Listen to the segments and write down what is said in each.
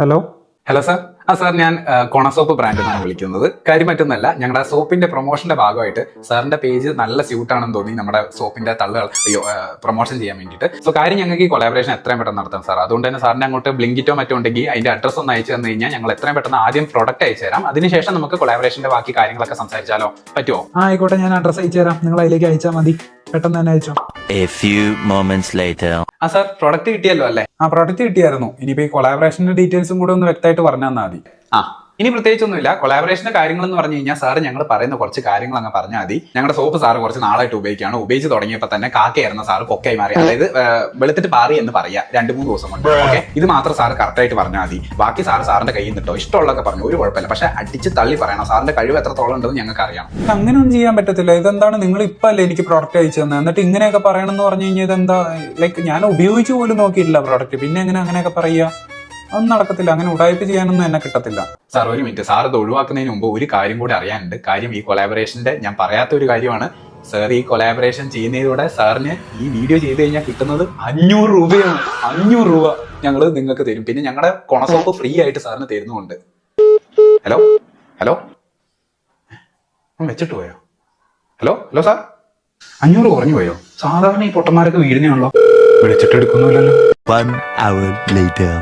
Hello hello sir. Sir ഞാൻ കൊണസോപ്പ് ബ്രാൻഡിൽ നിന്നാണ് വിളിക്കുന്നത്. കാര്യം മറ്റൊന്നല്ല, ഞങ്ങളുടെ സോപ്പിന്റെ പ്രൊമോഷന്റെ ഭാഗമായിട്ട് സാറിന്റെ പേജ് നല്ല സ്യൂട്ടാണെന്ന് തോന്നി നമ്മുടെ സോപ്പിന്റെ തള്ളുകൾ പ്രൊമോഷൻ ചെയ്യാൻ വേണ്ടിയിട്ട്. സോ കാര്യം ഞങ്ങൾക്ക് ഈ കൊളാബറേഷൻ എത്രയും പെട്ടെന്ന് നടത്താം സാർ. അതുകൊണ്ട് തന്നെ സാറിന്റെ അങ്ങോട്ട് ബ്ലിങ്കിറ്റോ മറ്റോ ഉണ്ടെങ്കിൽ അതിന്റെ അഡ്രസ് ഒന്ന് അയച്ചു തന്നു കഴിഞ്ഞാൽ ഞങ്ങൾ എത്രയും പെട്ടെന്ന് ആദ്യം പ്രോഡക്റ്റ് അയച്ചു തരാം. അതിനുശേഷം നമുക്ക് കൊളാബറേഷന്റെ ബാക്കി കാര്യങ്ങളൊക്കെ സംസാരിച്ചാലോ? പറ്റുമോ? ആയിക്കോട്ടെ, ഞാൻ അഡ്രസ് അയച്ചു തരാം. നിങ്ങൾ അതിലേക്ക് അയച്ചാൽ മതി. പെട്ടെന്ന് തന്നെ അയച്ചോ. A few moments later. Sir product കിട്ടിയല്ലോ അല്ലേ? പ്രോഡക്റ്റ് കിട്ടിയായിരുന്നു. ഇനിയിപ്പോ ഈ കൊളാബറേഷന്റെ ഡീറ്റെയിൽസും കൂടെ ഒന്ന് വ്യക്തമായിട്ട് പറഞ്ഞു തന്നാൽ മതി. ഇനി പ്രത്യേകിച്ചൊന്നുമില്ല. കൊളാബറേഷന്റെ കാര്യങ്ങൾ എന്ന് പറഞ്ഞു കഴിഞ്ഞാൽ സാറ് ഞങ്ങൾ പറയുന്ന കുറച്ച് കാര്യങ്ങൾ അങ്ങ് പറഞ്ഞാൽ മതി. ഞങ്ങളുടെ സോപ്പ് സാറ് കുറച്ച് നാളായിട്ട് ഉപയോഗിക്കുകയാണ്. ഉപയോഗിച്ച് തുടങ്ങിയപ്പോൾ തന്നെ കാക്കയായിരുന്ന സാറ് കൊക്കയായി മാറി. അതായത് വെളുത്തിട്ട് പാറി എന്ന് പറയാ 2-3 ദിവസം കൊണ്ട്. ഓക്കെ, ഇത് മാത്രം സാറ് കറക്റ്റായിട്ട് പറഞ്ഞാൽ മതി. ബാക്കി സാറിന്റെ കയ്യിൽ നിന്നിട്ടോ ഇഷ്ടമുള്ളതൊക്കെ പറഞ്ഞു, ഒരു കുഴപ്പമില്ല. പക്ഷെ അടിച്ച് തള്ളി പറയണം. സാറിന്റെ കഴിവ് എത്രത്തോളം ഉണ്ടെന്ന് ഞങ്ങൾക്ക് അറിയാം. അങ്ങനെയൊന്നും ചെയ്യാൻ പറ്റത്തില്ല. ഇതെന്താണ്, നിങ്ങൾ ഇപ്പൊ അല്ലേ എനിക്ക് പ്രോഡക്റ്റ് അയച്ചു തന്നെ, എന്നിട്ട് ഇങ്ങനെയൊക്കെ പറയണം എന്ന് പറഞ്ഞു കഴിഞ്ഞാൽ ഇതെന്താ? ലൈക്ക് ഞാൻ ഉപയോഗിച്ച് പോലും നോക്കിയിട്ടില്ല പ്രോഡക്റ്റ്, പിന്നെ എങ്ങനെ അങ്ങനെയൊക്കെ പറയുക? അതൊന്നും നടക്കത്തില്ല. അങ്ങനെ ഉടായ്പ ചെയ്യാനൊന്നും എന്നെ കിട്ടത്തില്ല. സാർ ഒരു മിനിറ്റ്, സാർ ഇത് ഒഴിവാക്കുന്നതിന് മുമ്പ് ഒരു കാര്യം കൂടി അറിയാനുണ്ട്. കാര്യം ഈ കൊളാബറേഷന്റെ ഞാൻ പറയാത്ത ഒരു കാര്യമാണ്. സാർ ഈ കൊളാബറേഷൻ ചെയ്യുന്നതിലൂടെ സാറിന് ഈ വീഡിയോ ചെയ്ത് കഴിഞ്ഞാൽ കിട്ടുന്നത് 500 രൂപയാണ്. 500 രൂപ ഞങ്ങൾ നിങ്ങൾക്ക് തരും. പിന്നെ ഞങ്ങളുടെ കൊണസോപ്പ് ഫ്രീ ആയിട്ട് സാറിന് തരുന്നുണ്ട്. ഹലോ ഹലോ വെച്ചിട്ട് പോയോ? ഹലോ ഹലോ സാർ, 500 കുറഞ്ഞു പോയോ? സാധാരണ ഈ പൊട്ടന്മാരൊക്കെ വീടിനെയാണല്ലോ, വിളിച്ചിട്ട് എടുക്കുന്നില്ലല്ലോ. 1 hour later.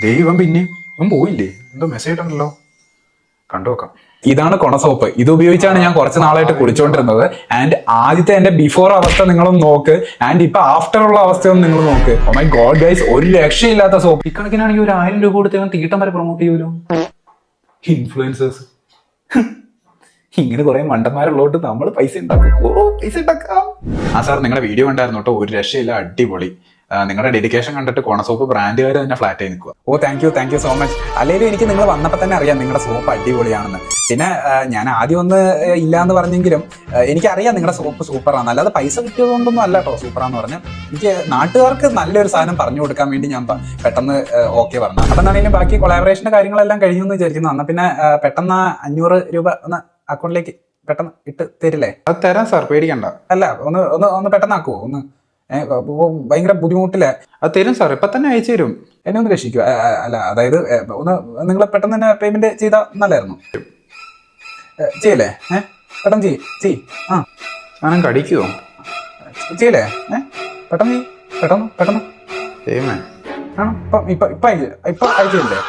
ദൈവം, പിന്നെ അവൻ പോയില്ലേ? എന്തോ മെസ്സേജ് ഉണ്ടല്ലോ, കണ്ടുനോക്കാം. ഇതാണ് കൊണസോപ്പ്. ഇത് ഉപയോഗിച്ചാണ് ഞാൻ കുറച്ച് നാളായിട്ട് കുടിച്ചോണ്ടിരുന്നത്. ആൻഡ് ആദ്യത്തെ എന്റെ ബിഫോർ അവസ്ഥ നിങ്ങളൊന്ന് നോക്ക്, ആൻഡ് ഇപ്പൊ ആഫ്റ്റർ ഉള്ള അവസ്ഥയൊന്ന് നിങ്ങൾ നോക്ക്. ഓ മൈ ഗോഡ് ഗൈസ്, ഒരു രക്ഷയില്ലാത്ത സോപ്പ്. ഇക്കണക്കിനാണെങ്കിൽ 1000 രൂപ കൊടുത്ത് ഞാൻ തീട്ടം വരെ പ്രൊമോട്ട് ചെയ്യൂലോ. ഇൻഫ്ലുവൻസേഴ്സ് ഇങ്ങനെ കുറെ മണ്ടന്മാരുള്ളോട്ട് നമ്മൾ പൈസ ഉണ്ടാക്കാം. സാർ നിങ്ങളുടെ വീഡിയോ കണ്ടായിരുന്നു കേട്ടോ, ഒരു രക്ഷയില്ല, അടിപൊളി. നിങ്ങളുടെ ഡെഡിക്കേഷൻ കണ്ടിട്ട് കൊണസോപ്പ് ബ്രാൻഡുകാർ തന്നെ ഫ്ലാറ്റ് ആയി നിൽക്കുക. Thank you so much. അല്ലെങ്കിൽ എനിക്ക് നിങ്ങൾ വന്നപ്പോൾ തന്നെ അറിയാം നിങ്ങളുടെ സോപ്പ് അടിപൊളിയാണെന്ന്. പിന്നെ ഞാൻ ആദ്യം ഒന്ന് ഇല്ലാന്ന് പറഞ്ഞെങ്കിലും എനിക്കറിയാം നിങ്ങളുടെ സോപ്പ് സൂപ്പറാണ്. അല്ലാതെ പൈസ കിട്ടിയതുകൊണ്ടൊന്നും അല്ല കേട്ടോ സൂപ്പറാന്ന് പറഞ്ഞ്. എനിക്ക് നാട്ടുകാർക്ക് നല്ലൊരു സാധനം പറഞ്ഞു കൊടുക്കാൻ വേണ്ടി ഞാൻ പെട്ടെന്ന് ഓക്കെ പറഞ്ഞു. അപ്പം എന്നാണെങ്കിലും ബാക്കി കൊളാബറേഷന്റെ കാര്യങ്ങളെല്ലാം കഴിഞ്ഞു എന്ന് വിചാരിക്കുന്നു. എന്നാൽ പിന്നെ പെട്ടെന്ന് 500 രൂപ ഒന്ന് അക്കൗണ്ടിലേക്ക് പെട്ടെന്ന് ഇട്ട് തരില്ലേ? അത് തരാം സാർ, പേടിക്കണ്ട. അല്ല, ഒന്ന് പെട്ടെന്നാക്കുവോ? ഒന്ന് ഭയങ്കര ബുദ്ധിമുട്ടില്ലേ? അത് തരും സാർ, ഇപ്പൊ തന്നെ അയച്ചു തരും. എന്നെ ഒന്ന് രക്ഷിക്കുക. അല്ല, അതായത് ഒന്ന് നിങ്ങൾ പെട്ടെന്ന് തന്നെ പേയ്മെന്റ് ചെയ്താൽ നല്ലായിരുന്നു. ചെയ്യല്ലേ? പെട്ടെന്ന് ചെയ്. സാധനം കടിക്കുവോ? ചെയ്യല്ലേ? പെട്ടെന്ന് പെട്ടെന്ന് ചെയ്യുമേ? ഇപ്പൊ അയച്ചില്ലേ?